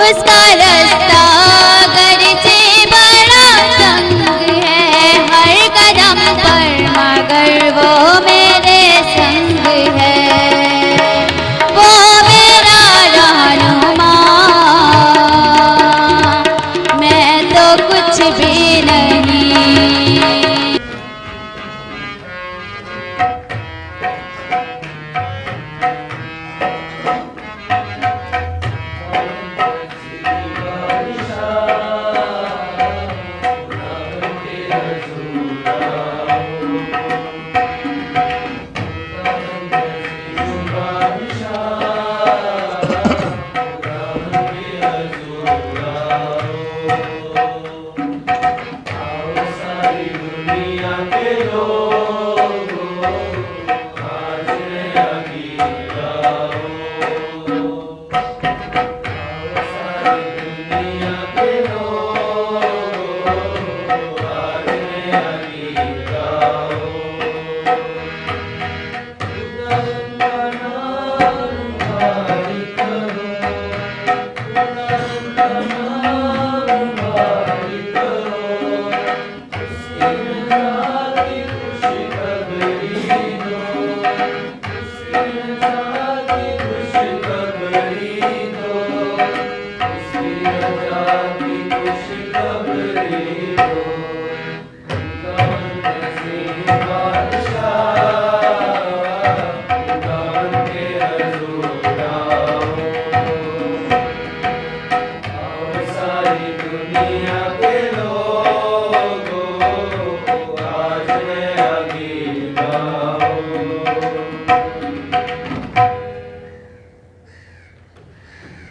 उसका रास्ता गरचे बड़ा तंग है, हर कदम पर मगर वो मेरे संग है, वो मेरा रहनुमा, मैं तो कुछ भी नहीं।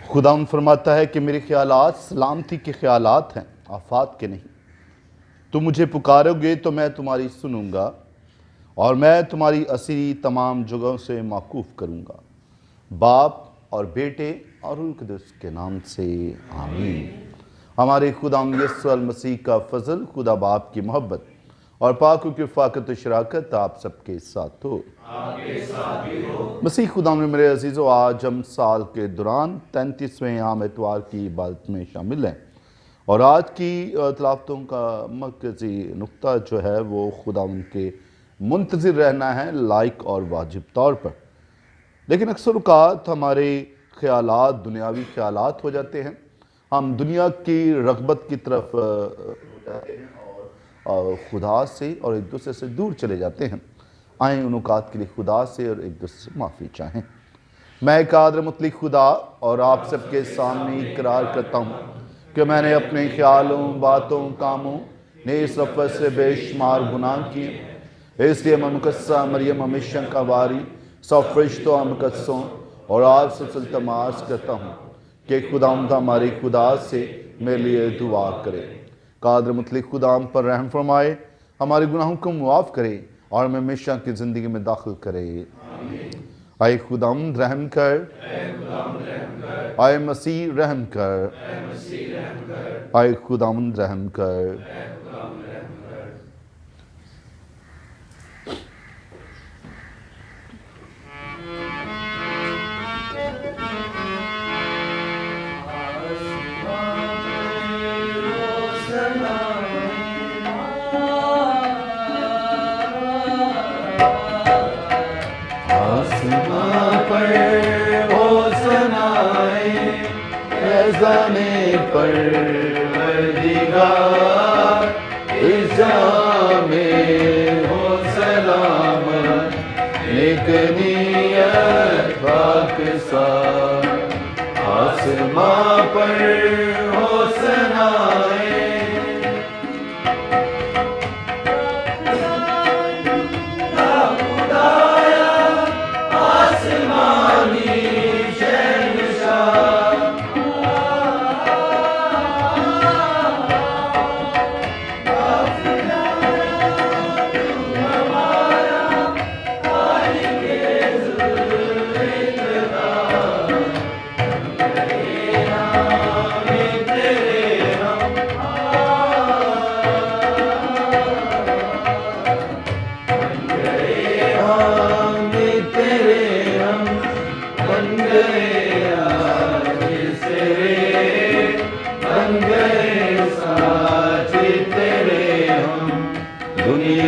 खुदावंद फरमाता है कि मेरे ख्यालात सलामती के ख्यालात हैं, आफात के नहीं। तुम मुझे पुकारोगे तो मैं तुम्हारी सुनूंगा और मैं तुम्हारी असीरी तमाम जगहों से माकूफ करूंगा। बाप और बेटे और रूह कुद्दूस के नाम से आमीन। हमारे खुदावंद यीशु मसीह का फजल, खुदा बाप की मोहब्बत और पाक की रफ़ाकत और शराकत आप सबके साथ हो। मसीह खुदा में मेरे अजीज़ों, आज हम साल के दौरान 33वें आम एतवार की इबादत में शामिल हैं और आज की तलावतों का मरकज़ी नुक्ता जो है वो खुदावंद के मुंतज़िर रहना है, लायक और वाजिब तौर पर। लेकिन अक्सर औक़ात हमारे ख़यालात दुनियावी ख़यालात हो जाते हैं, हम दुनिया की रग़बत की तरफ जाते हैं और खुदा से और एक दूसरे से दूर चले जाते हैं। आए उन औक़ात के लिए खुदा से और एक दूसरे से माफ़ी चाहें। मैं कादर मुतलक खुदा और आप सबके सामने इकरार करता हूँ कि मैंने अपने ख्यालों, बातों, कामों नेस रफ़त से बेशुमार गुनाह किए। इसलिए मैं मुकस्सा मरियम हमेशा का वारी सब फरिश्तों मुकस्सों और आप सबसे तमाश करता हूँ कि खुदावंद हमारे खुदा से मेरे लिए दुआ करे। कादर मुतलक खुदा हम पर रहम फरमाए, हमारे गुनाहों को मुआफ़ करे और हमें हमेशा की ज़िंदगी में दाखिल करे। आए खुदावंद रहम कर, आए मसीह रहम कर, आए खुदावंद रहम कर।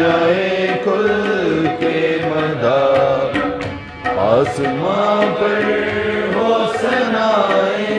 आए खुल के मदार, आसमां पर हो सनाए।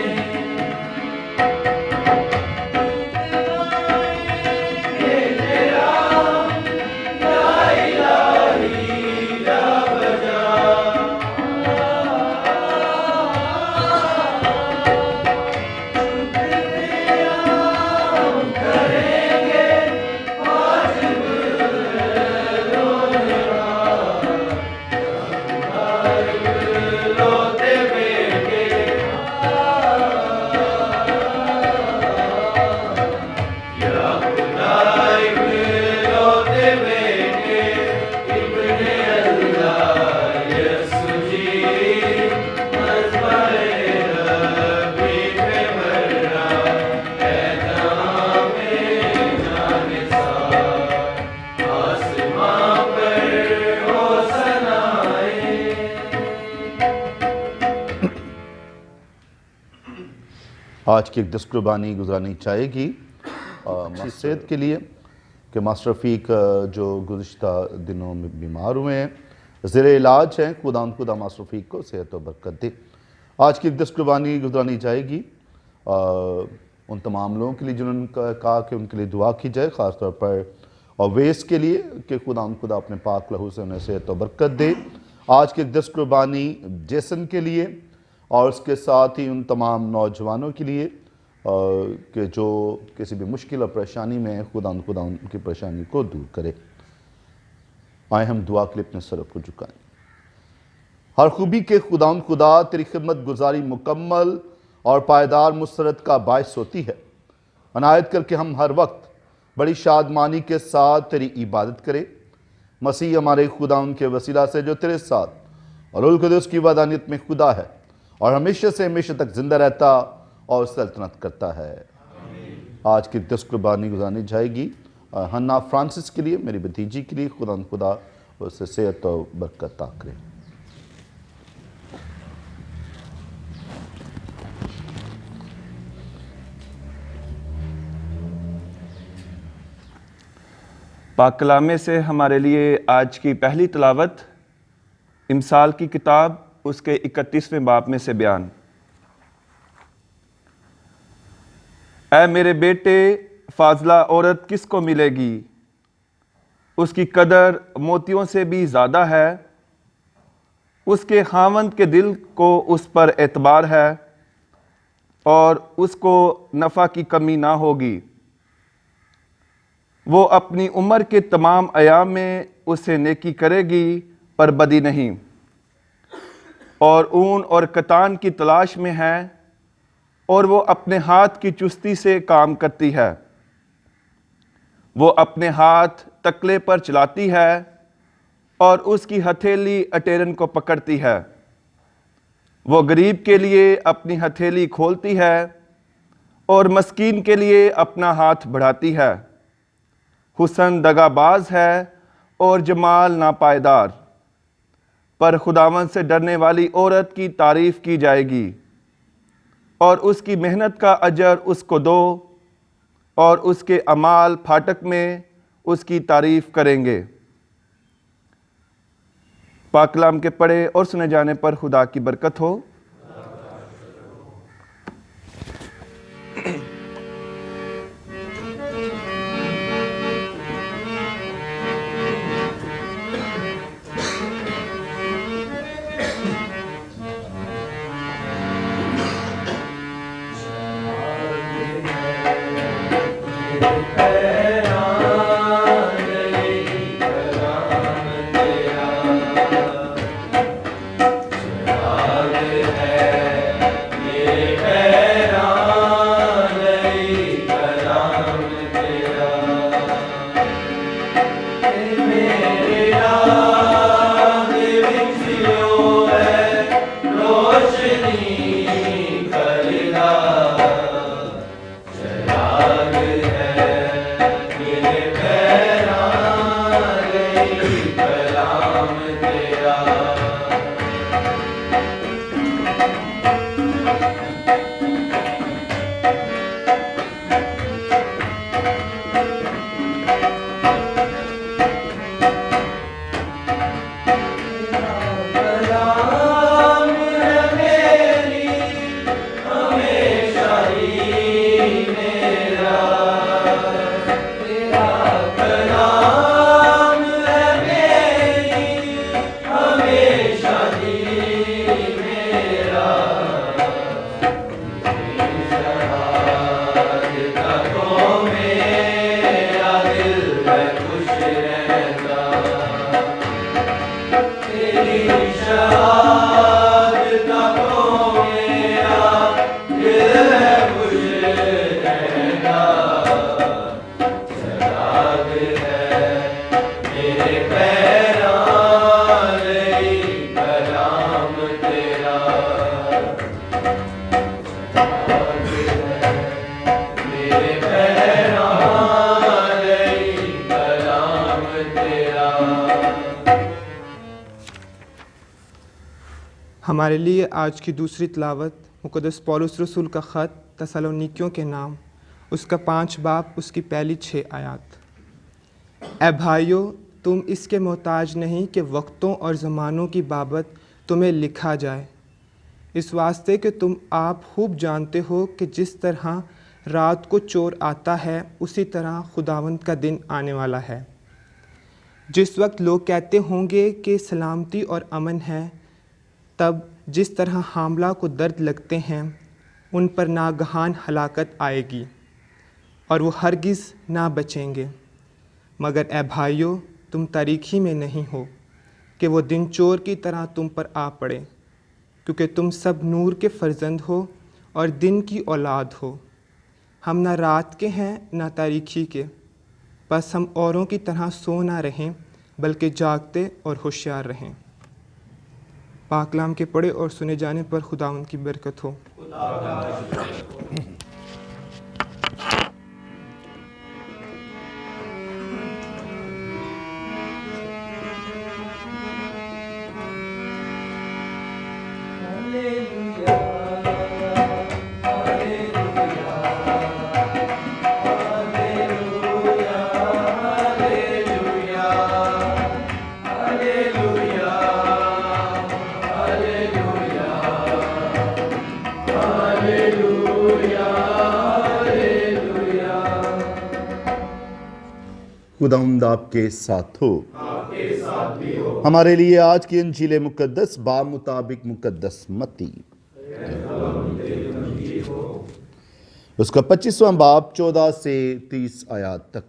आज की एक दस कुर्बानी गुजरानी चाहेगी सेहत के लिए कि मास्टर रफ़ीक जो गुज़िश्ता दिनों में बीमार हुए हैं, ज़ेरे इलाज हैं। खुदा मास्टर रफ़ीक को सेहत और बरकत दे। आज की एक दस कुर्बानी गुजरानी चाहेगी उन तमाम लोगों के लिए जिन्होंने कहा कि उनके लिए दुआ की जाए, ख़ास तौर पर अवैस के लिए कि खुदा अपने पाक लहू से उन्हें सेहत और बरकत दे। आज की एक दस कुर्बानी जेसन के लिए और उसके साथ ही उन तमाम नौजवानों के लिए कि जो किसी भी मुश्किल और परेशानी में खुदा उनकी परेशानी को दूर करे। आए हम दुआ के लिए अपने सर को झुकाएं। हर खूबी के खुदा तेरी खिदमत गुजारी मुकम्मल और पायदार मुसरत का बायस होती है। अनायत करके हम हर वक्त बड़ी शादमानी के साथ तेरी इबादत करें। मसीह हमारे खुदा उनके वसीला से जो तेरे साथ और रूह कुद्दूस की वदानियत में खुदा है और हमेशा से हमेशा तक जिंदा रहता और सल्तनत करता है। आज की दस कुर्बानी गुजारनी जाएगी हन्ना फ्रांसिस के लिए, मेरी भतीजी के लिए। खुदा उससे सेहत और बरकत अता करे। पाक कलामे से हमारे लिए आज की पहली तिलावत इमसाल की किताब उसके 31वें बाब में से बयान। ऐ मेरे बेटे, फाजला औरत किसको मिलेगी? उसकी कदर मोतियों से भी ज़्यादा है। उसके खावंद के दिल को उस पर एतबार है और उसको नफ़ा की कमी ना होगी। वो अपनी उम्र के तमाम अयाम में उससे नेकी करेगी पर बदी नहीं, और ऊन और कतान की तलाश में है और वो अपने हाथ की चुस्ती से काम करती है। वो अपने हाथ तकले पर चलाती है और उसकी हथेली अटेरन को पकड़ती है। वो गरीब के लिए अपनी हथेली खोलती है और मस्कीन के लिए अपना हाथ बढ़ाती है। हुस्न दगाबाज है और जमाल नापायदार, पर खुदावंद से डरने वाली औरत की तारीफ़ की जाएगी और उसकी मेहनत का अजर उसको दो और उसके अमाल फाटक में उसकी तारीफ़ करेंगे। पाक कलाम के पढ़े और सुने जाने पर खुदा की बरकत हो। हमारे लिए आज की दूसरी तिलावत मुक़द्दस पौलुस रसूल का ख़त तसलोनिकियों के नाम, उसका 5 बाब, उसकी पहली 6 आयात। ए भाइयों, तुम इसके मोहताज नहीं कि वक्तों और ज़मानों की बाबत तुम्हें लिखा जाए, इस वास्ते कि तुम आप खूब जानते हो कि जिस तरह रात को चोर आता है उसी तरह खुदावंद का दिन आने वाला है। जिस वक्त लोग कहते होंगे कि सलामती और अमन है, तब जिस तरह हामला को दर्द लगते हैं उन पर नागहान हलाकत आएगी और वो हरगिज़ ना बचेंगे। मगर ए भाइयों, तुम तारीकी में नहीं हो कि वो दिन चोर की तरह तुम पर आ पड़े, क्योंकि तुम सब नूर के फर्जंद हो और दिन की औलाद हो। हम ना रात के हैं ना तारीकी के, बस हम औरों की तरह सो ना रहें बल्कि जागते और होशियार रहें। पाकलाम के पढ़े और सुने जाने पर खुदावंद की बरकत हो। खुदावंद आपके साथ हो। हमारे लिए आज की इंजील मुकद्दस बाब मुताबिक मुकद्दस मत्ती, उसका 25वां बाब 14 से 30 आयात तक।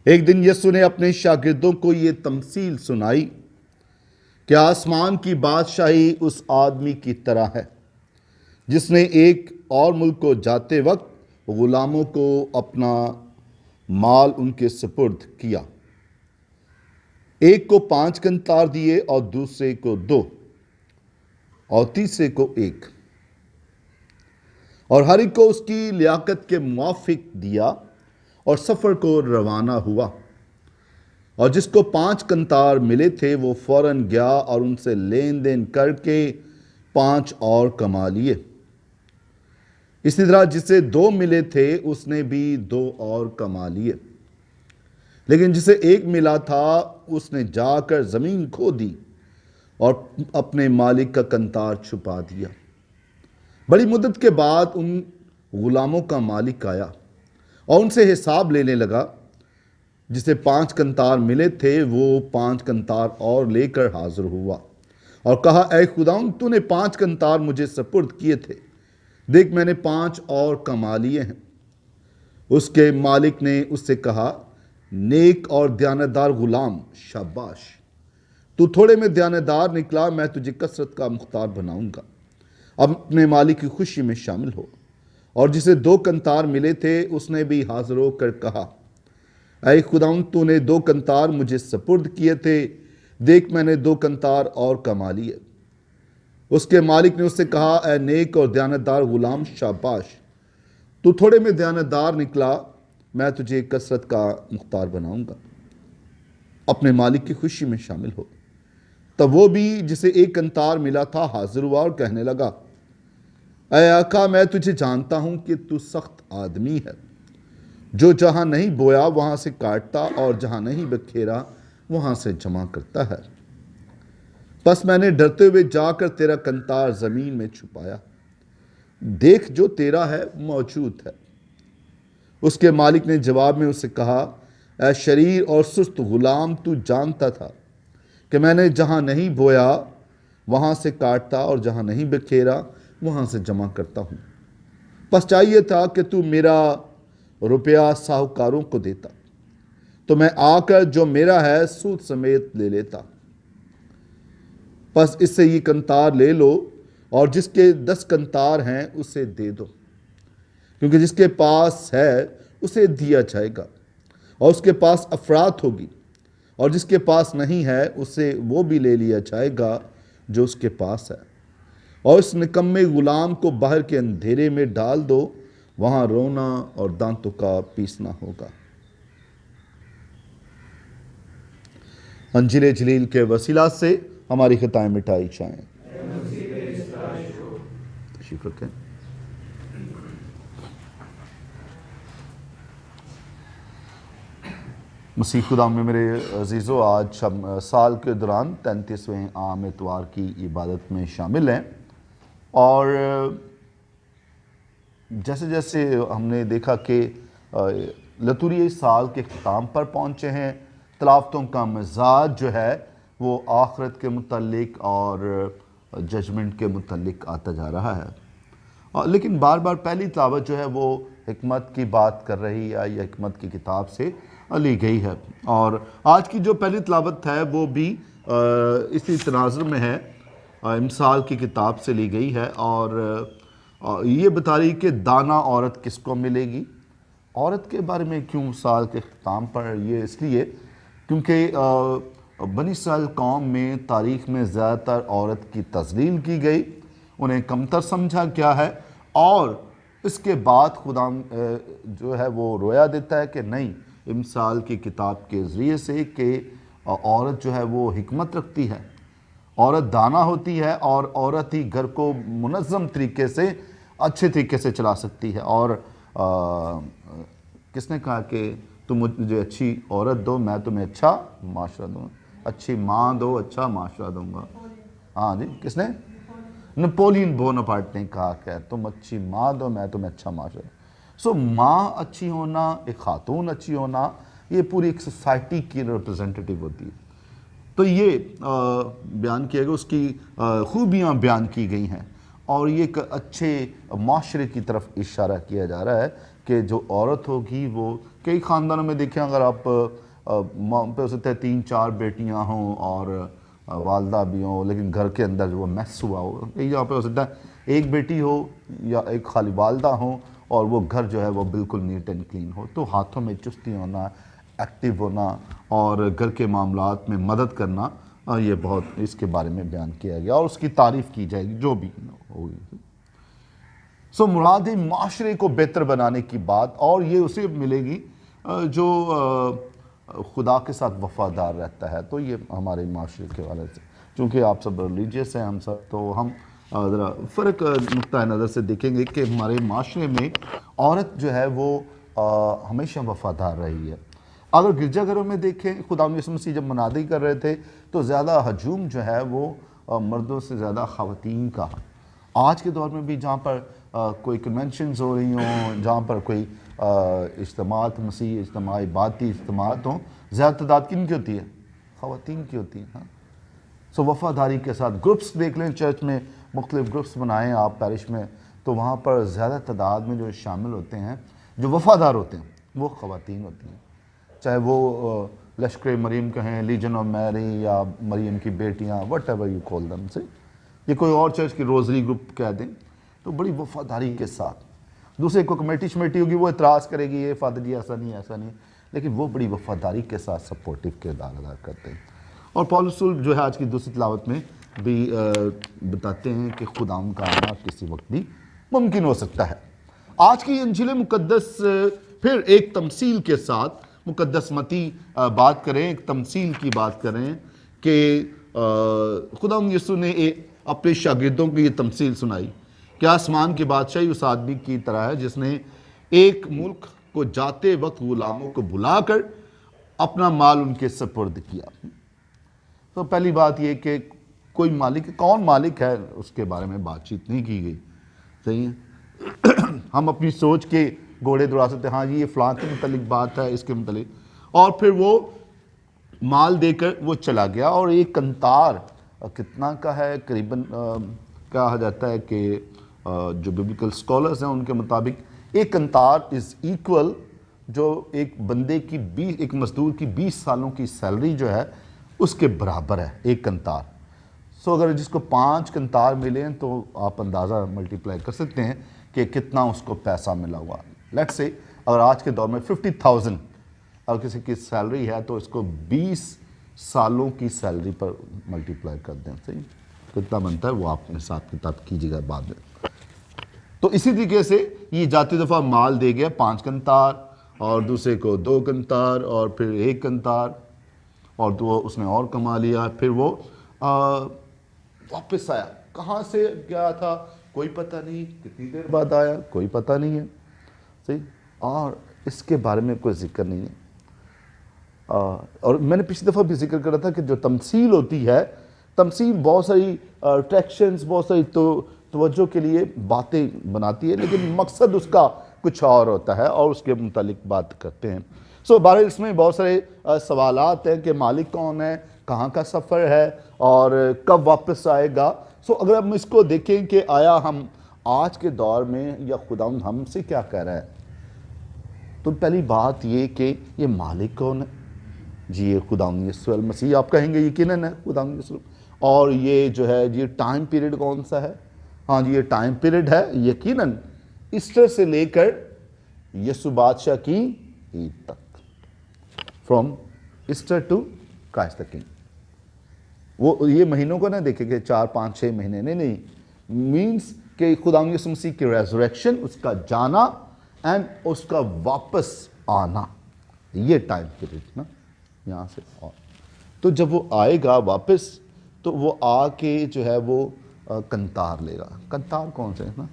एक दिन यीशु ने अपने शागिर्दों को ये तमसील सुनाई कि आसमान की बादशाही उस आदमी की तरह है जिसने एक और मुल्क को जाते वक्त गुलामों को अपना माल उनके सुपुर्द किया। एक को 5 कंतार दिए और दूसरे को 2 और तीसरे को 1, और हर एक को उसकी लियाकत के मुआफिक दिया और सफ़र को रवाना हुआ। और जिसको 5 कंतार मिले थे वो फौरन गया और उनसे लेन देन करके 5 और कमा लिए। इसी तरह जिसे 2 मिले थे उसने भी 2 और कमा लिए। लेकिन जिसे 1 मिला था उसने जाकर ज़मीन खोदी और अपने मालिक का कंतार छुपा दिया। बड़ी मुद्दत के बाद उन गुलामों का मालिक आया और उनसे हिसाब लेने लगा। जिसे 5 कंतार मिले थे वो 5 कंतार और लेकर हाजिर हुआ और कहा, ऐ खुदावंद, तूने 5 कंतार मुझे सपुर्द किए थे, देख मैंने 5 और कमा लिए हैं। उसके मालिक ने उससे कहा, नेक और दयानतदार गुलाम, शाबाश, तू थोड़े में दयानतदार निकला, मैं तुझे कसरत का मुख्तार बनाऊंगा। अब अपने मालिक की खुशी में शामिल हो। और जिसे 2 कंतार मिले थे उसने भी हाजिर होकर कहा, ऐ खुदावंद, तूने 2 कंतार मुझे सपुर्द किए थे, देख मैंने 2 कंतार और कमा लिए। उसके मालिक ने उससे कहा, ऐ नेक और दयानतदार गुलाम, शाबाश, तू थोड़े में दयानतदार निकला, मैं तुझे कसरत का मुख्तार बनाऊंगा। अपने मालिक की खुशी में शामिल हो। तब वो भी जिसे 1 कंतार मिला था हाजिर हुआ और कहने लगा, ऐ आका, मैं तुझे जानता हूं कि तू सख्त आदमी है, जो जहां नहीं बोया वहां से काटता और जहां नहीं बखेरा वहां से जमा करता है। बस मैंने डरते हुए जाकर तेरा कंतार जमीन में छुपाया, देख जो तेरा है मौजूद है। उसके मालिक ने जवाब में उससे कहा, ऐ शरीर और सुस्त गुलाम, तू जानता था कि मैंने जहां नहीं बोया वहां से काटता और जहां नहीं बखेरा वहां से जमा करता हूं। बस चाहिए था कि तू मेरा रुपया साहूकारों को देता, तो मैं आकर जो मेरा है सूद समेत ले लेता। बस इससे ये कंतार ले लो और जिसके 10 कंतार हैं उसे दे दो, क्योंकि जिसके पास है उसे दिया जाएगा और उसके पास अफरात होगी, और जिसके पास नहीं है उसे वो भी ले लिया जाएगा जो उसके पास है। और इस निकम्मे गुलाम को बाहर के अंधेरे में डाल दो, वहाँ रोना और दांतों का पीसना होगा। अंजील जलील के वसीला से हमारी खताएं मिटाई जाएं। तशरीफ रखें। मसीह खुदा में मेरे अजीज़ों, आज हम साल के दौरान 33वें आम इतवार की इबादत में शामिल हैं। और जैसे जैसे हमने देखा कि लतूरी साल के ख़त्म पर पहुँचे हैं, तलावतों का मिजाज जो है वो आखरत के मुतल्लिक और जजमेंट के मुतल्लिक आता जा रहा है। लेकिन बार बार पहली तलावत जो है वो हिकमत की बात कर रही है या हिकमत की किताब से ली गई है। और आज की जो पहली तलावत है वो भी इसी तनाजुर में है, इमसाल की किताब से ली गई है। और ये बता रही कि दाना औरत किसको मिलेगी। औरत के बारे में क्यों साल के ख़त्म पर, ये इसलिए क्योंकि बनी इस्राइल कौम में तारीख़ में ज़्यादातर औरत की तज़लील की गई, उन्हें कमतर समझा गया है। और इसके बाद खुदा जो है वो रोया देता है कि नहीं, इमसाल की किताब के ज़रिए से कि औरत जो है वो हिकमत रखती है, औरत दाना होती है और औरत ही घर को मुनज़्ज़म तरीके से, अच्छे तरीके से चला सकती है। और किसने कहा कि तुम मुझे अच्छी औरत दो, मैं तुम्हें अच्छा माशरा दूँगा, अच्छी माँ दो, अच्छा माशरा दूँगा। हाँ जी, किसने? नेपोलियन बोनापार्ट ने कहा कि तुम अच्छी माँ दो, मैं तुम्हें अच्छा माशरा। सो माँ अच्छी होना, एक खातून अच्छी होना, ये पूरी एक सोसाइटी की रिप्रेजेंटेटिव होती है। तो ये बयान किया गया, उसकी खूबियाँ बयान की गई हैं। और ये एक अच्छे माशरे की तरफ इशारा किया जा रहा है कि जो औरत होगी वो, कई ख़ानदानों में देखें, अगर आप पे हो सकता है 3-4 बेटियां हों और वालदा भी हों, लेकिन घर के अंदर जो वो मैस हुआ हो, कहीं यहाँ पे हो सकता है एक बेटी हो या एक खाली वालदा हो और वो घर जो है वो बिल्कुल नीट एंड क्लीन हो। तो हाथों में चुस्ती होना, एक्टिव होना और घर के मामलात में मदद करना, ये बहुत इसके बारे में बयान किया गया और उसकी तारीफ़ की जाएगी जो भी होगी। सो मुराद है माशरे को बेहतर बनाने की बात, और ये उसे मिलेगी जो खुदा के साथ वफ़ादार रहता है। तो ये हमारे माशरे के वाले से, चूँकि आप सब रिलीजियस हैं हम सब, तो हम ज़रा फ़र्क नुक्ता नज़र से देखेंगे कि हमारे माशरे में औरत जो है वो हमेशा वफ़ादार रही है। अगर गिरजाघरों में देखें, खुदा यीशु मसीह जब मुनादी कर रहे थे तो ज़्यादा हजूम जो है वो मर्दों से ज़्यादा ख़वातीन का। आज के दौर में भी जहाँ पर कोई कन्वेंशंस हो रही हों, जहाँ पर कोई इज्तिमात, मसीह इज्तिमा, इबादती इज्तिमात हों, ज़्यादा तादाद किन की होती है? ख़वातीन की होती है। हाँ, सो वफ़ादारी के साथ ग्रुप्स देख लें, चर्च में मुख्तलिफ ग्रुप्स बनाएं आप पैरिश में, तो वहाँ पर ज़्यादा तादाद में जो शामिल होते हैं, जो वफ़ादार होते हैं, वो ख़वातीन होती हैं। चाहे वो लश्कर मरीम कहें, लीजन ऑफ मैरी, या मरीम की बेटियाँ, what ever you call them से, ये कोई और चर्च की रोज़री ग्रुप कह दें, तो बड़ी वफ़ादारी के साथ। दूसरे को कमेटी शमेटी होगी, वो इतराज़ करेगी, ये फादर जी ऐसा नहीं ऐसा नहीं, लेकिन वो बड़ी वफ़ादारी के साथ सपोर्टिव किरदार अदा करते हैं। और पौलुस रसूल जो है आज की दूसरी तिलावत में भी बताते हैं कि खुदाम का आना किसी वक्त भी मुमकिन हो सकता है। आज की इंजील मुकद्दस फिर एक तमसील के साथ, मुकद्दस मती बात करें, एक तमसील की बात करें कि खुदाम यीशु ने अपने शागिर्दों को ये तमसील सुनाई कि आसमान की बादशाही उस आदमी की तरह है जिसने एक मुल्क को जाते वक्त गुलामों को बुलाकर अपना माल उनके सपुर्द किया। तो पहली बात ये कि कोई मालिक, कौन मालिक है उसके बारे में बातचीत नहीं की गई। सही है, हम अपनी सोच के घोड़े दौड़ा सकते हैं, हाँ जी ये फ़लाँ के मुतलिक बात है, इसके मुतलिक, और फिर वो माल देकर वो चला गया। और एक कंतार कितना का है, करीबन कहा जाता है कि जो बिब्लिकल स्कॉलर्स हैं उनके मुताबिक एक कंतार इज़ इक्वल, जो एक बंदे की 20, एक मजदूर की 20 सालों की सैलरी जो है उसके बराबर है एक कंतार। सो अगर जिसको 5 कंतार मिले तो आप अंदाज़ा मल्टीप्लाई कर सकते हैं कि कितना उसको पैसा मिला हुआ। लेट्स से अगर आज के दौर में 50,000 अगर किसी की सैलरी है तो इसको 20 सालों की सैलरी पर मल्टीप्लाई कर दें, सही कितना बनता है वो आप हिसाब किताब कीजिएगा बाद में। तो इसी तरीके से ये जाती दफ़ा माल दे गया 5 कंतार, और दूसरे को 2 कंतार, और फिर 1 कंतार, और तो उसने और कमा लिया। फिर वो वापस आया, कहाँ से गया था कोई पता नहीं कितनी देर बाद आया, कोई पता नहीं है, सही, और इसके बारे में कोई जिक्र नहीं है। और मैंने पिछली दफ़ा भी जिक्र करा था कि जो तमसील होती है, तमसील बहुत सारी अट्रैक्शंस, बहुत सारी तवज्जो के लिए बातें बनाती है, लेकिन मकसद उसका कुछ और होता है और उसके मुतालिक बात करते हैं। सो बहरहाल इसमें बहुत सारे सवालात हैं कि मालिक कौन है, कहाँ का सफ़र है और कब वापस आएगा। सो अगर हम इसको देखें कि आया हम आज के दौर में या खुदावंद हमसे क्या कह रहा है, तो पहली बात ये कि ये मालिक कौन है जी, ये खुदावंद यीशु मसीह आप कहेंगे यकीनन है खुदावंद यीशु। और ये जो है ये टाइम पीरियड कौन सा है, हाँ जी ये टाइम पीरियड है यकीनन ईस्टर से लेकर यीशु बादशाह की ईद तक, from Easter to Christ the King. वो ये महीनों को ना देखे कि 4, 5, 6 महीने, नहीं, मीन्स कि खुदावंद यीशु मसीह की रेजरेक्शन, उसका जाना एंड उसका वापस आना, ये टाइम पीरियड ना यहाँ से। और तो जब वो आएगा वापस तो वो आके जो है वो कंतार लेगा। कंतार कौन से है ना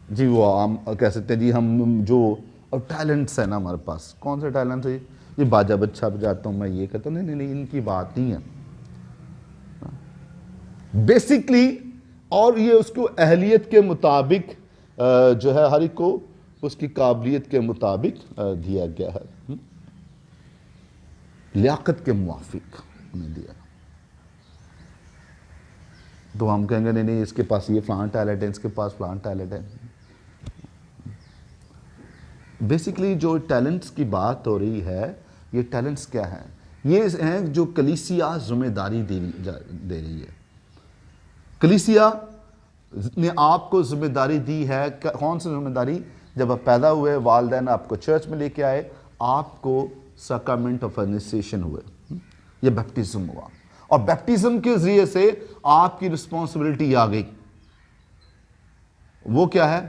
जी, वो आम कह सकते हैं जी, हम जो टैलेंट्स है ना हमारे पास, कौन से टैलेंट्स है ये बाजा बच्चा बजाता हूँ मैं, ये कहता हूँ, नहीं, इनकी बात नहीं है बेसिकली। और ये उसको अहलियत के मुताबिक जो है हर एक को उसकी काबिलियत के मुताबिक दिया गया है, लियाकत के मुवाफिक उन्हें दिया। तो हम कहेंगे नहीं इसके पास ये फलां टैलेंट है, इसके पास फलां टैलेंट है। बेसिकली जो टैलेंट्स की बात हो रही है, ये टैलेंट्स क्या हैं, ये हैं जो कलीसिया जिम्मेदारी दे रही है। कलीसिया ने आपको जिम्मेदारी दी है, कौन सी जिम्मेदारी, जब आप पैदा हुए, वालिदैन आपको चर्च में लेके आए, आपको सैक्रामेंट ऑफ इनिशिएशन हुए, ये बैप्टिज्म हुआ, और बैप्टिज्म के जरिए से आपकी रिस्पॉन्सिबिलिटी आ गई। वो क्या है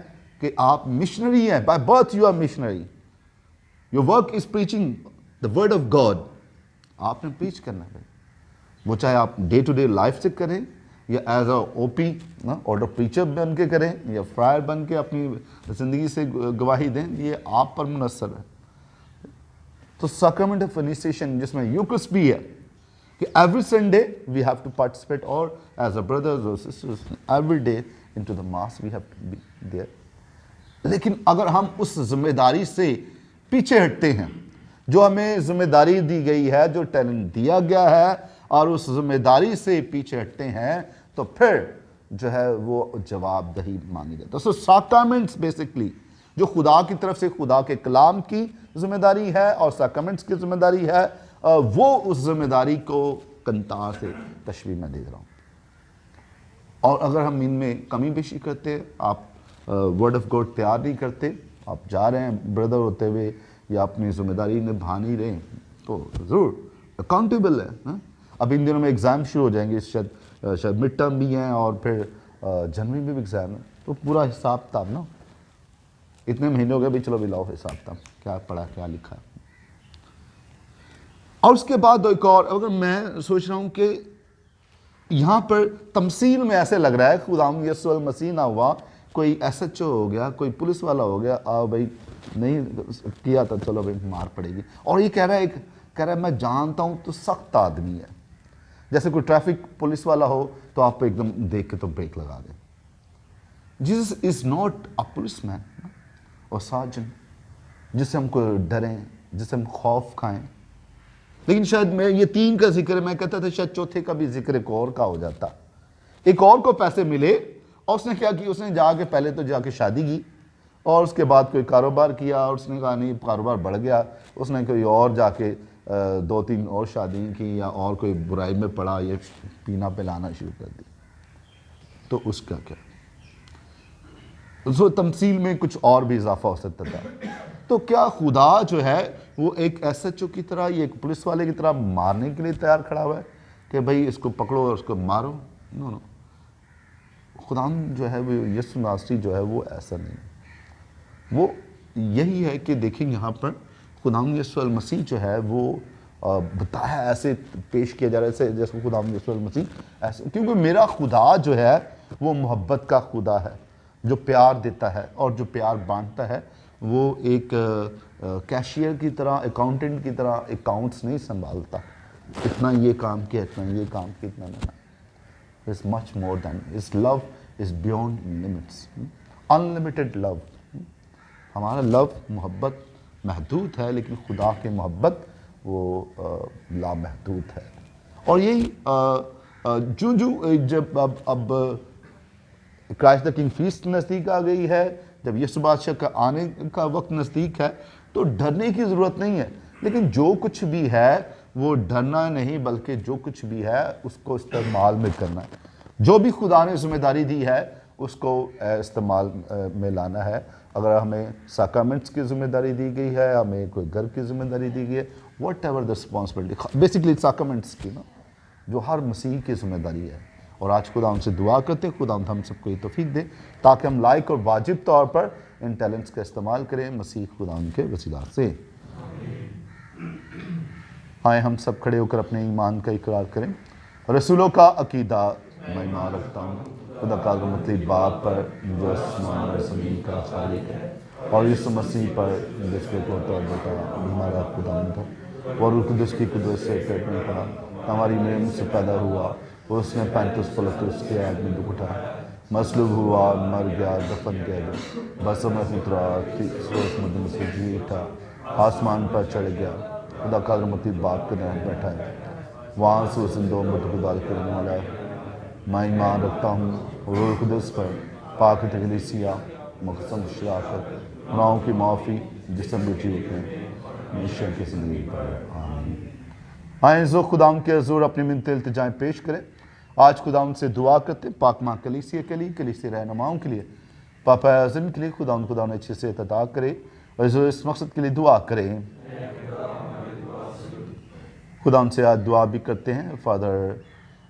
कि आप मिशनरी हैं, by birth you are missionary, your work is preaching the word of God. आपने प्रीच करना है, वो चाहे आप डे टू डे लाइफ से करें या as a OP order preacher बन के करें या फ्रायर बन के अपनी ज़िंदगी से गवाही दें, ये आप पर मुनस्सर है। तो सैक्रामेंट ऑफ इनिशिएशन जिसमें यूक्रिस्ट भी है कि every Sunday we have to participate, और एज अ ब्रदर्स और sisters every day into the mass we have to be there. लेकिन अगर हम उस जिम्मेदारी से पीछे हटते हैं, जो हमें जिम्मेदारी दी गई है, जो टैलेंट दिया गया है, और उस जिम्मेदारी से पीछे हटते हैं, तो फिर जो है वो जवाबदही मांगी जाती है। सो सैक्रामेंट्स बेसिकली जो खुदा की तरफ से खुदा के कलाम की जिम्मेदारी है और सैक्रामेंट्स की जिम्मेदारी है, वो उस जिम्मेदारी को कंतार से तशबीह में दे रहा हूँ। और अगर हम इनमें कमी पेशी करते, आप वर्ड ऑफ गॉड तैयार नहीं करते, आप जा रहे हैं ब्रदर होते हुए या अपनी जिम्मेदारी निभा नहीं रहे, तो ज़रूर अकाउंटेबल है ना। अब इन दिनों में एग्ज़ाम शुरू हो जाएंगे, शायद मिड टर्म भी हैं और फिर जनवरी में भी एग्ज़ाम है, तो पूरा हिसाब किताब ना, इतने महीने हो गए भाई, चलो भी लाओ हिसाब किताब, क्या पढ़ा क्या लिखा। और उसके बाद एक और, अगर मैं सोच रहा हूँ कि यहाँ पर तमसील में ऐसे लग रहा है खुदावंद यीशु मसीह ना हुआ, कोई SHO हो गया, कोई पुलिस वाला हो गया, आओ भाई नहीं किया था चलो भाई मार पड़ेगी। और ये कह रहा है मैं जानता हूँ तो सख्त आदमी है, जैसे कोई ट्रैफिक पुलिस वाला हो तो आप एकदम देख के तो ब्रेक लगा दें। Jesus is not a police man और सार्जन जिससे हमको डरें, जिससे हम खौफ खाएं। लेकिन शायद मैं ये 3 का जिक्र मैं कहता था, शायद चौथे का भी जिक्र एक और का हो जाता। एक और को पैसे मिले और उसने क्या किया, उसने जाके पहले तो जाके शादी की और उसके बाद कोई कारोबार किया, और उसने कहा नहीं कारोबार बढ़ गया, उसने कोई और जाके 2-3 और शादी की या और कोई बुराई में पड़ा, ये पीना पिलाना शुरू कर दी, तो उसका क्या। तो तमसील में कुछ और भी इजाफा हो सकता था। तो क्या खुदा जो है वो एक SHO की तरह, ये एक पुलिस वाले की तरह मारने के लिए तैयार खड़ा हुआ है कि भाई इसको पकड़ो और उसको मारो? नो, खुदा जो है वो यीशु मसीह जो है वो ऐसा नहीं, वो यही है कि देखें यहाँ पर खुदा यीशु मसीह जो है वो बताया, ऐसे पेश किया जा रहा है ऐसे जैसे खुदा यीशु मसीह ऐसे, क्योंकि मेरा खुदा जो है वो मोहब्बत का खुदा है, जो प्यार देता है और जो प्यार बांटता है वो एक कैशियर की तरह, अकाउंटेंट की तरह अकाउंट्स नहीं संभालता, इतना ये काम किया, इतना ये काम किया, इतना नहीं। इट्स मच मोर देन, इस love is beyond limits, unlimited love. हमारा लव, मोहब्बत महदूद है, लेकिन खुदा की मोहब्बत वो लामहदूद है। और यही जब अब क्राइस्ट द किंग फीस्ट नज़दीक आ गई है, जब यीशु बादशाह का आने का वक्त नज़दीक है, तो डरने की ज़रूरत नहीं है। लेकिन जो कुछ भी है वो डरना नहीं, बल्कि जो कुछ भी है उसको इस्तेमाल में करना है। जो भी खुदा ने जिम्मेदारी दी है उसको इस्तेमाल में लाना है। अगर हमें साक्रामेंट्स की जिम्मेदारी दी गई है, हमें कोई घर की जिम्मेदारी दी गई है, whatever the responsibility, basically sacraments की ना, जो हर मसीह की जिम्मेदारी है। और आज खुदा उनसे दुआ करते हैं, खुदा हम सबको ये तौफीक दे ताकि हम लायक और वाजिब तौर पर इन टैलेंट्स का इस्तेमाल करें मसीह खुदा उनके वसीला से। आए हम सब खड़े होकर अपने ईमान का इकरार करें। रसूलों का अकीदा मैं ईमान रखता हूँ खुदा का मतलब बाप पर जो आसमान और ज़मीन का खालिक है, और यीशु मसीह पर जिसके को बेटा हमारा खुदा था, और कुदस की कुदस से पेट में पड़ा, हमारी मेम से पैदा हुआ, उसने 35 पलक उसके आदमी दुख उठाया, मसलूब हुआ, मर गया, दफन किया गया, बस में उतरा, सोच मदन से जी उठा, आसमान पर चढ़ गया, खुदा का मतलब बाप के नाम बैठा है, वहाँ से उस दो मुतबाल करने वाला है। मैं ईमान रखता हूँ रूह कुदस पर, पाक तकलीसिया, मकसम शराफत, गुनाहों की माफ़ी, जिसम भी जी उठे हमेशा की ज़िंदगी पर। आमीन। आए जो खुदाम के हज़ूर अपनी मिन्नतें इल्तिजाएं पेश करें। आज खुदाम से दुआ करते हैं पाक माँ कलीसिया के लिए, कलीसिया रहनुमाओं के लिए, पापा आज़म के लिए, खुदा ने अच्छे से अता करे, और जो इस मकसद के लिए दुआ करें। खुदा उनसे आज दुआ भी करते हैं फादर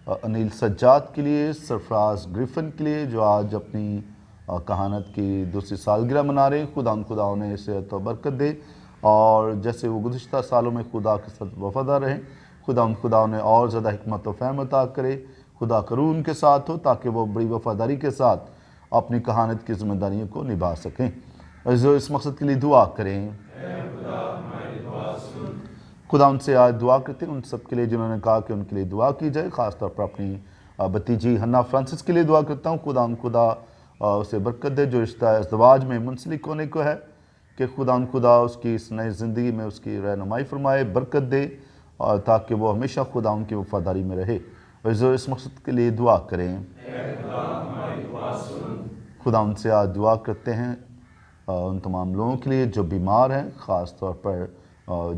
अनिल सज्जाद के लिए, सरफराज ग्रिफिन के लिए, जो आज अपनी कहानत की दूसरी सालगिरह मना रहे हैं। खुदा उन्हें सेहत और बरकत दे, और जैसे वो गुज़िश्ता सालों में खुदा के साथ वफादार रहें, खुदा उन्हें और ज़्यादा हिकमत और फहम अता करे। खुदा करूँ उनके साथ हो ताकि वो बड़ी वफादारी के साथ अपनी कहानत की जिम्मेदारियों को निभा सकें। और जो इस मकसद के लिए दुआ करें। खुदा उनसे आज दुआ करते हैं उन सब के लिए जिन्होंने कहा कि उनके लिए दुआ की जाए, ख़ासतौर पर अपनी भतीजी हन्ना फ्रांसिस के लिए दुआ करता हूँ। खुदा उसे बरकत दे जो रिश्ता इज़्दिवाज में मुंसलिक होने को है, कि खुदा उसकी इस नई ज़िंदगी में उसकी रहनुमाई फरमाए, बरकत दे, और ताकि वो हमेशा खुदा उनकी वफादारी में रहे। और जो इस मकसद के लिए दुआ करें। खुदा उनसे आज दुआ करते हैं उन तमाम लोगों के लिए जो बीमार हैं, ख़ास तौर पर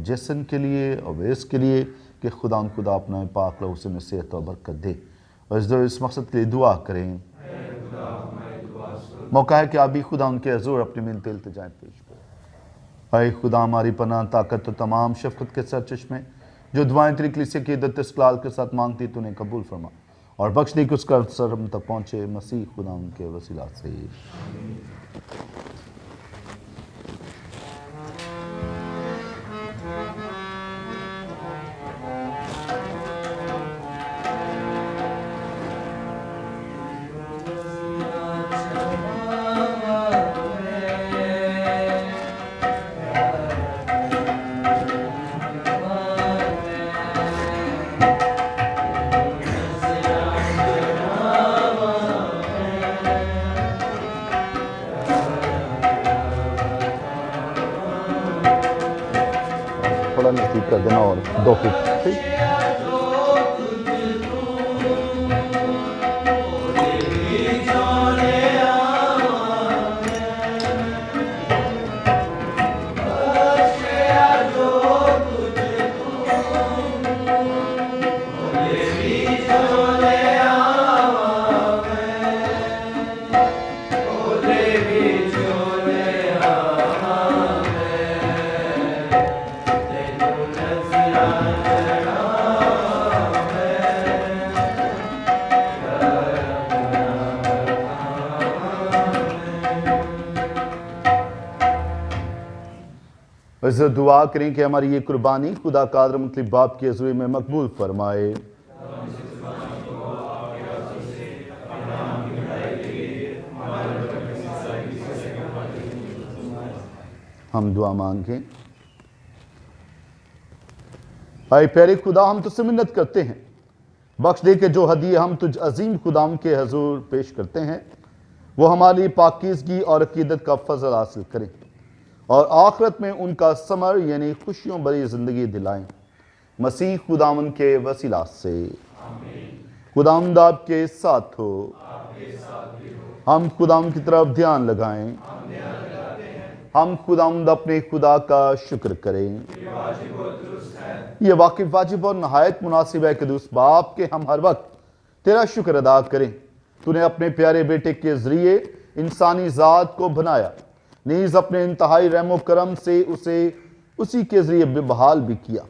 जैसन के लिए, अवैस के लिए, कि खुदा अपना पाक लहू से सेहत और बरकत दे। और जो इस मकसद के लिए दुआ करें। मौका है कि आप भी खुदा उनके हज़ूर अपनी मिन्नतें इल्तिजाएं पेश करें। ऐ खुदा हमारी पनाह, ताकत और तमाम शफ़क़त के सरचश्मे, जो दुआएं तेरी कलीसिया की इद्दत इस्क़लाल के साथ मांगती तूने कबूल फरमा, और बख्श दी कि उसका असर हम तक पहुँचे, मसीह खुदा उनके वसीला से। थोड़ा नज़दीक कर देना और 2 फीट, ठीक। बस दुआ करें कि हमारी ये कुर्बानी खुदा कादर मतलब बाप की हज़ूरी में मकबूल फरमाए। हम दुआ मांगें। आए प्यारे खुदा, हम तुझसे मिन्नत करते हैं, बख्श दे के जो हदिये हम तुझ अजीम खुदाम के हजूर पेश करते हैं वो हमारी पाकीज़गी और अकीदत का फजल हासिल करें और आखिरत में उनका समर यानी खुशियों भरी ज़िंदगी दिलाएं। मसीह खुदावन के वसीला से खुदावंद आपके साथ हो। हम खुदावंद की तरफ ध्यान लगाएं। हम खुदावंद अपने खुदा का शुक्र करें। ये वाकिफ वाजिब और नहायत मुनासिब है कि उस बाप के हम हर वक्त तेरा शुक्र अदा करें। तूने अपने प्यारे बेटे के जरिए इंसानी ज़ात को बनाया, नीज़ अपने इंतहाई रहमो करम से उसे उसी के जरिए बहाल भी किया।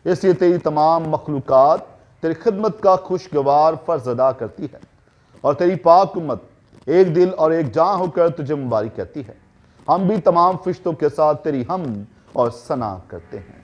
इसलिए तेरी तमाम मखलूक़ात तेरी खिदमत का खुशगवार फ़र्ज अदा करती है और तेरी पाक उम्मत एक दिल और एक जान होकर तुझे मुबारक कहती है। हम भी तमाम फरिश्तों के साथ तेरी हम और सना करते हैं।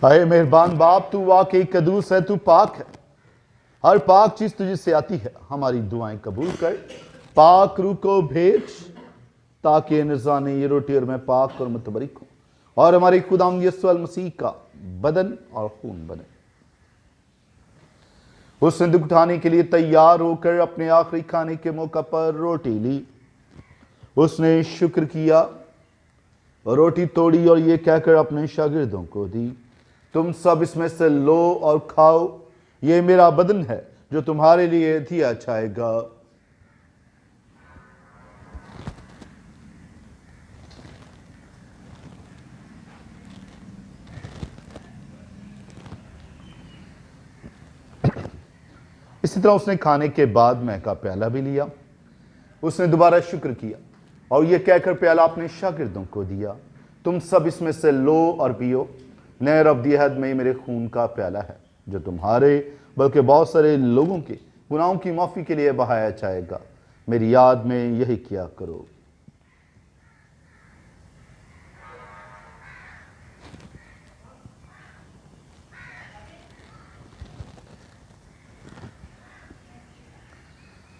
हाय मेहरबान बाप, तू वाकई कदूस है, तू पाक है। हर पाक चीज तुझे से आती है। हमारी दुआएं कबूल कर। पाक रूह को भेज ताकि निज़ाने ये रोटी और मैं पाक और मुतबरिक हूं और हमारे खुदावंद यीशु मसीह का बदन और खून बने। उसने दुख उठाने के लिए तैयार होकर अपने आखिरी खाने के मौका पर रोटी ली। उसने शुक्र किया और रोटी तोड़ी और ये कहकर अपने शागिर्दों को दी, तुम सब इसमें से लो और खाओ, ये मेरा बदन है जो तुम्हारे लिए दिया जाएगा। इसी तरह उसने खाने के बाद महका प्याला भी लिया। उसने दोबारा शुक्र किया और यह कहकर प्याला अपने शागिर्दों को दिया, तुम सब इसमें से लो और पियो, नए रब्दी अहद में मेरे खून का प्याला है। जो तुम्हारे बल्कि बहुत सारे लोगों के गुनाहों की माफ़ी के लिए बहाया जाएगा। मेरी याद में यही किया करो।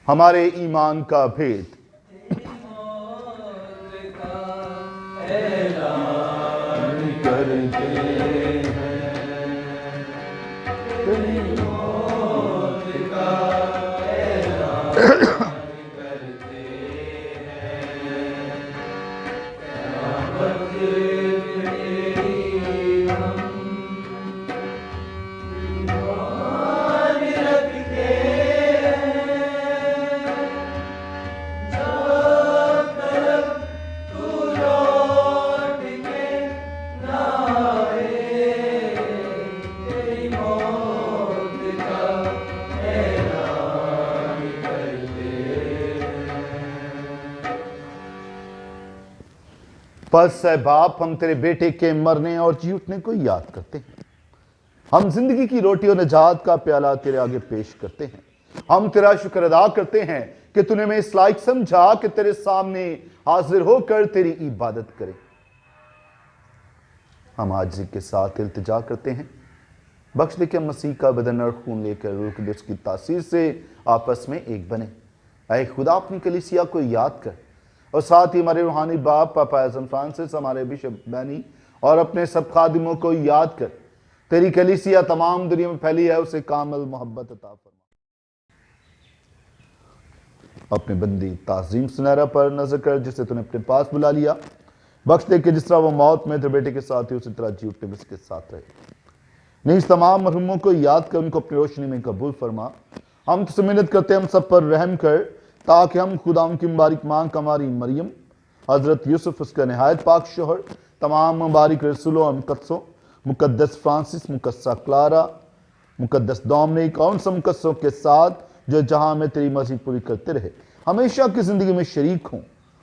हमारे ईमान का भेद। बस है बाप, हम तेरे बेटे के मरने और जी उठने को याद करते हैं। हम जिंदगी की रोटी और निजात का प्याला तेरे आगे पेश करते हैं। हम तेरा शुक्र अदा करते हैं कि तूने हमें इस लायक समझा कि तेरे सामने हाजिर होकर तेरी इबादत करें। हम आजिज़ी के साथ इल्तिजा करते हैं, बख्श दे के मसीह का बदन और खून लेकर रूह कुद्दूस की तासीर से आपस में एक बने। ऐ खुदा, अपनी कलीसिया को याद कर और साथ ही हमारे रूहानी बाप पापा आज़म फ्रांसिस, हमारे बिशप बैनी और अपने सब खादिमों को याद कर। तेरी कलीसिया तमाम दुनिया में फैली है, उसे कामिल मोहब्बत अता फरमा। अपने बंदी ताज़ीम सुनहरा पर नजर कर, जिसे तूने अपने पास बुला लिया। बख्श दे कि जिस तरह वो मौत में तेरे बेटे के साथ ही उसी तरह जी उठने में उसके साथ रहे। नीज तमाम मरहुमों को याद कर उनको अपनी रोशनी में कबूल फरमा। हम तुझसे मिन्नत करते हैं, हम सब पर रहम कर, ताकि हम खुदा की मुबारक मां कमारी मरियम, हजरत यूसुफ उसका नहायत पाक शोहर, तमाम मुबारक रसूलों और मुकद्दसों, मुकद्दस फ्रांसिस, मुकद्दसा क्लारा, मुकद्दस डोमिनिक और उन सब मुकद्दसों के साथ जो जहां में तेरी मर्जी पूरी करते रहे, हमेशा की जिंदगी में शरीक हों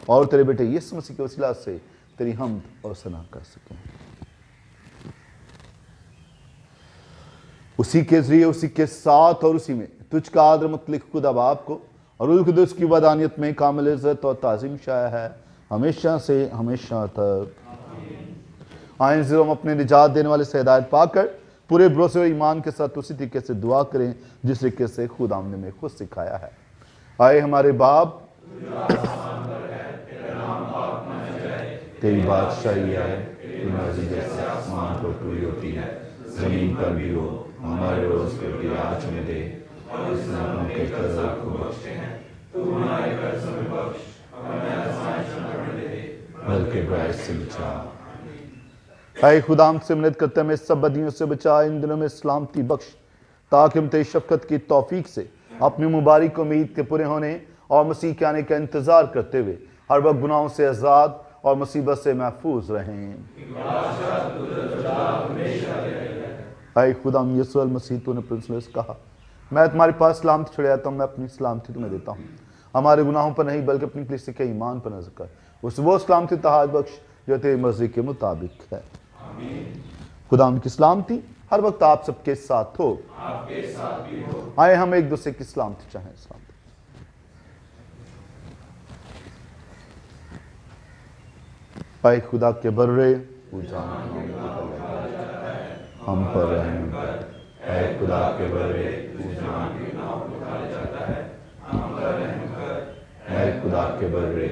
और तेरे बेटे यीशु मसीह के वसीला से तेरी हमद और सना कर सकें। उसी के जरिए, उसी के साथ और उसी में तुझका आदर मुतलिक खुदा बाप को और रूह कुद्दूस की वदानियत में कामिल इज्जत और ताज़ीम शाया है हमेशा से हमेशा तक। आइन से हम अपने निजात देने वाले से हिदायत पाकर पूरे भरोसे और ईमान के साथ उसी तरीके से दुआ करें जिस तरीके से खुदा ने हमें खुद सिखाया है। आए हमारे बाप, तेरी बादशाही है, तेरी मर्जी जैसे आसमान पर पूरी होती है जमीन पर भी हो। हमारे रोज के आज हमें दे और इस नामों के कर्जा को बख्शते हैं, तू हमारे कर्ज में बख्श, हमें आज़माइश में न दे, बल्कि बुराई से बचा। ऐ खुदा, हमसे मिन्नत करते हैं, हमें सब बदियों से बचा, इन दिनों में सलामती बख्श, ताकि हम तेरी शफकत की तौफीक से अपनी मुबारक उम्मीद के पूरे होने और मसीह के आने का इंतजार करते हुए हर वक्त गुनाहों से आज़ाद और मुसीबत से महफूज रहें। ऐ खुदा यीशु मसीह, तूने प्रिंस कहा, मैं तुम्हारे पास सलामती छोड़ आता हूँ, मैं अपनी सलामती तुम्हें देता हूँ। हमारे गुनाहों पर नहीं बल्कि अपनी कलीसिया के ईमान पर नजर कर, उस वो सलामती तहाद बख्श जो तेरी मर्जी के मुताबिक है। खुदा की सलामती हर वक्त आप सबके साथ हो। आए हम एक दूसरे की सलामती चाहें। सलामती। ऐ खुदा के बर्रे, हम पर रहम कर। ऐ खुदा के बर्रे, ऐ खुदा के बर्रे,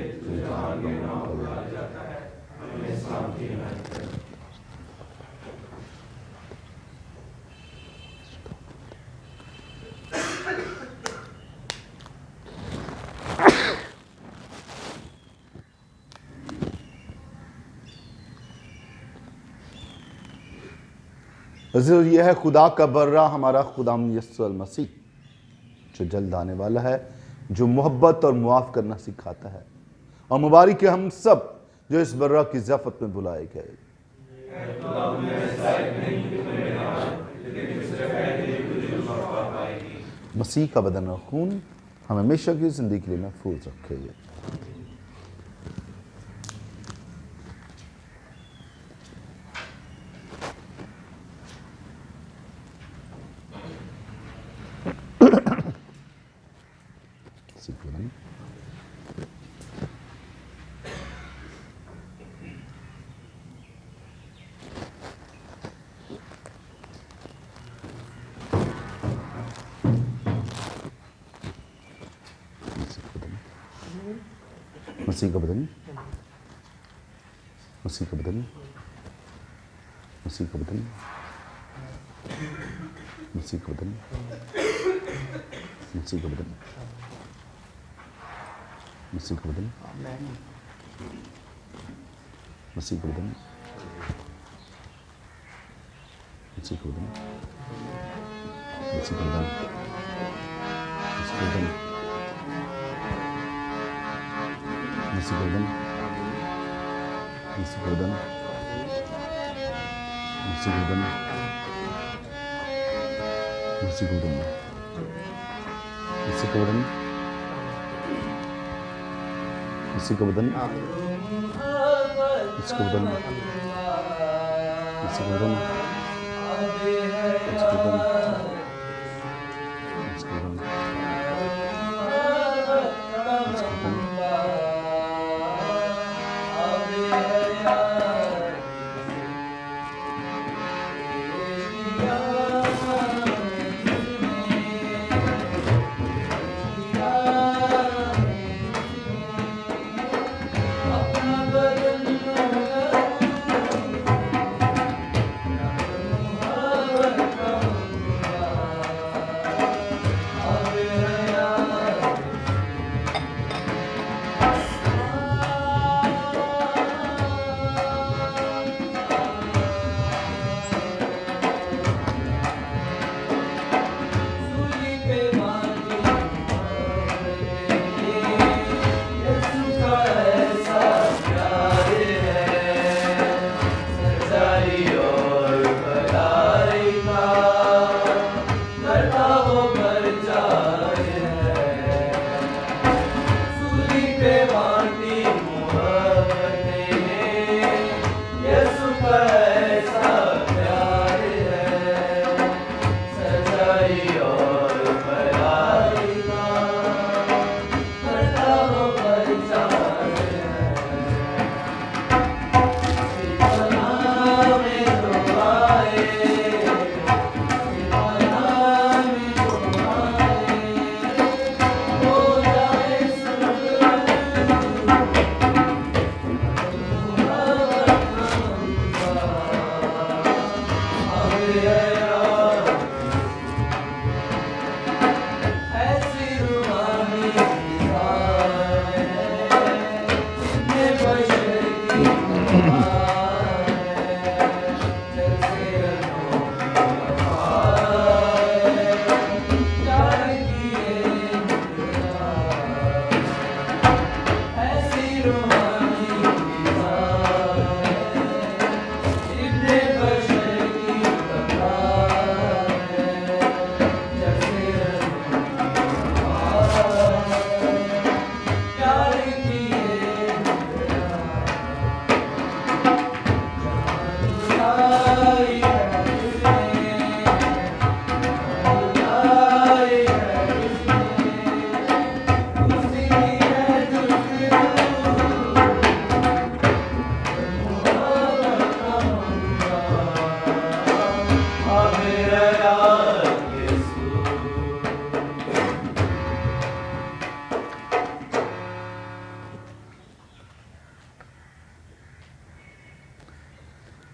यह है खुदा का बर्रा, हमारा खुदाम यीशु मसीह, जो जल्द आने वाला है, जो मोहब्बत और मुआफ़ करना सिखाता है। और मुबारक है हम सब जो इस बर्रा की ज़ियाफ़त में बुलाए गए। मसीह का बदन और खून हम हमेशा की ज़िंदगी के लिए महफूज रखेंगे। मसीह का बदन, मसीह का बदन, मसीह का बदन, मसीह का बदन, मसीह का बदन, मसीह का बदन, मसीह का बदन, मसीह का बदन, मसीह का बदन, मसीह का बदन, मसीह का बदन, मसीह का बदन, मसीह का बदन, मसीह का बदन, मसीह का बदन, मसीह का बदन, मसीह का बदन, मसीह का बदन,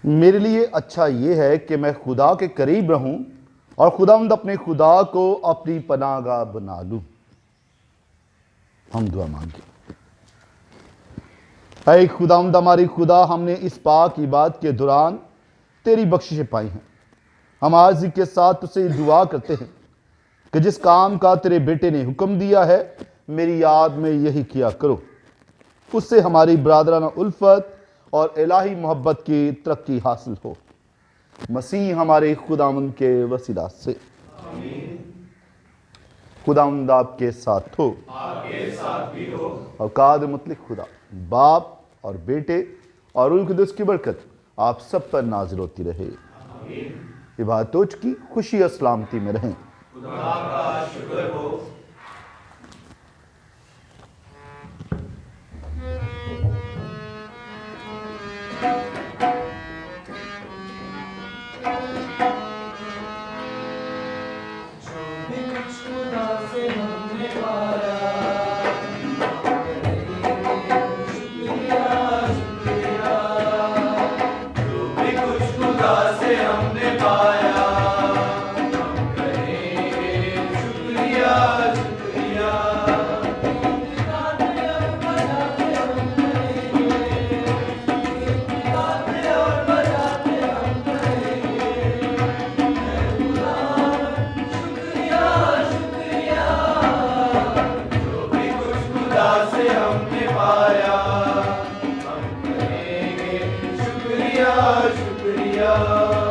मेरे लिए अच्छा ये है कि मैं खुदा के करीब रहूं और खुदावंद अपने खुदा को अपनी पनाहगाह बना लूं। हम दुआ मांगे। ऐ खुदावंद हमारी खुदा, हमने इस पाक इबादत के दौरान तेरी बख्शिशें पाई हैं। हम आज के साथ तुझसे दुआ करते हैं कि जिस काम का तेरे बेटे ने हुक्म दिया है मेरी याद में यही किया करो, उससे हमारी बरादराना उल्फत और इलाही मोहब्बत की तरक्की हासिल हो। मसीह हमारे खुदावंद के वसीला से। खुदावंद आपके साथ हो, और काद मुतलिक खुदा बाप और बेटे और रूह कुदस की बरकत आप सब पर नाजिल होती रहे। इबादतों की खुशी और सलामती में रहें। खुदा का शुक्र हो। हालेलुया